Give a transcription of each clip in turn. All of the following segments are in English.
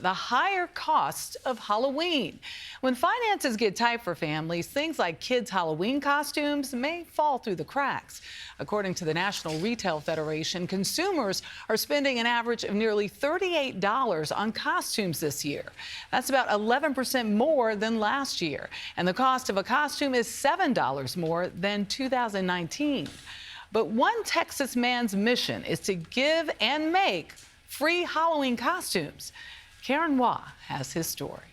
the higher cost of Halloween. When finances get tight for families, things like kids' Halloween costumes may fall through the cracks. According to the National Retail Federation, consumers are spending an average of nearly $38 on costumes this year. That's about 11% more than last year. And the cost of a costume is $7 more than 2019. But one Texas man's mission is to give and make free Halloween costumes. Karen Waugh has his story.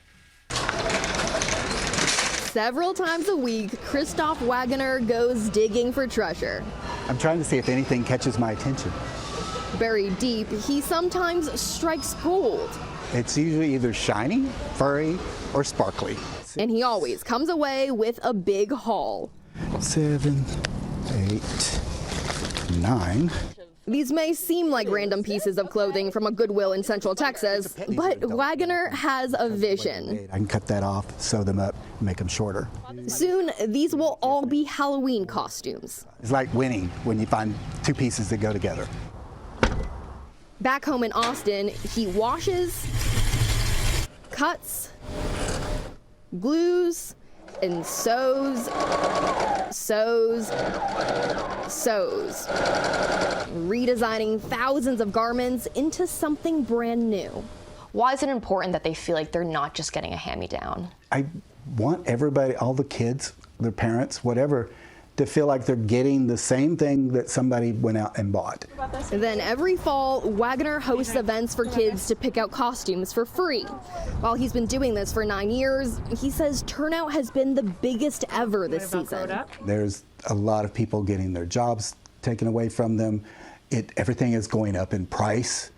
Several times a week, Christophe Waggoner goes digging for treasure. I'm trying to see if anything catches my attention. Buried deep, he sometimes strikes gold. It's usually either shiny, furry, or sparkly. And he always comes away with a big haul. 7, 8, 9. These may seem like random pieces of clothing from a Goodwill in Central Texas, but Waggoner has a vision. I can cut that off, sew them up, make them shorter. Soon, these will all be Halloween costumes. It's like winning when you find two pieces that go together. Back home in Austin, he washes, cuts, glues, and sews, redesigning thousands of garments into something brand new. Why is it important that they feel like they're not just getting a hand-me-down? I want everybody, all the kids, their parents, whatever, to feel like they're getting the same thing that somebody went out and bought. Then every fall, Waggoner hosts events for kids to pick out costumes for free. While he's been doing this for 9 years, he says turnout has been the biggest ever this season. There's a lot of people getting their jobs taken away from them. Everything is going up in price.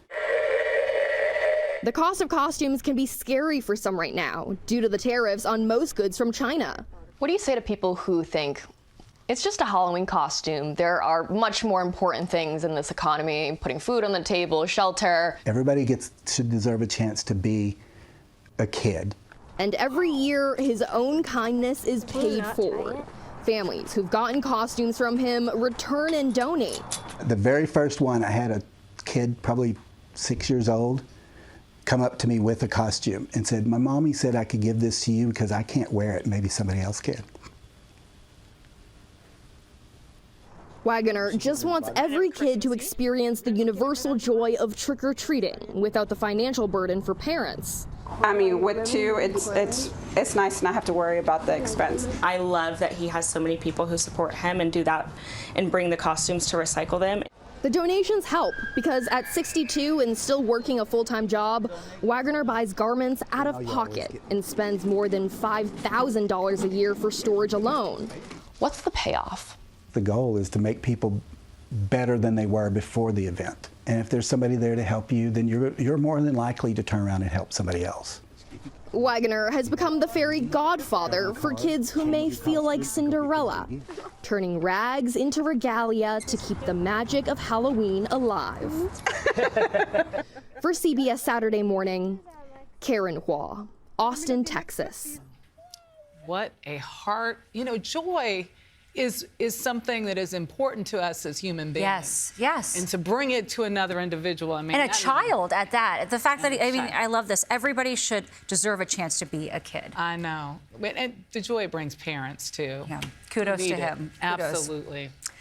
The cost of costumes can be scary for some right now due to the tariffs on most goods from China. What do you say to people who think, it's just a Halloween costume, there are much more important things in this economy, putting food on the table, shelter? Everybody should deserve a chance to be a kid. And every year, his own kindness is paid forward. Families who've gotten costumes from him return and donate. The very first one, I had a kid, probably 6 years old, come up to me with a costume and said, "My mommy said I could give this to you because I can't wear it. Maybe somebody else can." Waggoner just wants every kid to experience the universal joy of trick-or-treating without the financial burden for parents. I mean, with two, it's nice to not have to worry about the expense. I love that he has so many people who support him and do that and bring the costumes to recycle them. The donations help because at 62 and still working a full-time job, Waggoner buys garments out of pocket and spends more than $5,000 a year for storage alone. What's the payoff? The goal is to make people better than they were before the event. And if there's somebody there to help you, then you're more than likely to turn around and help somebody else. Waggoner has become the fairy godfather for kids who may feel like Cinderella, turning rags into regalia to keep the magic of Halloween alive. For CBS Saturday Morning, Karen Waugh, Austin, Texas. What a heart. You know, joy is something that is important to us as human beings. Yes, yes. And to bring it to another individual, I mean, and a child at that. The fact that, I mean, I love this. Everybody should deserve a chance to be a kid. I know. And the joy it brings parents, too. Yeah. Kudos to him. Absolutely.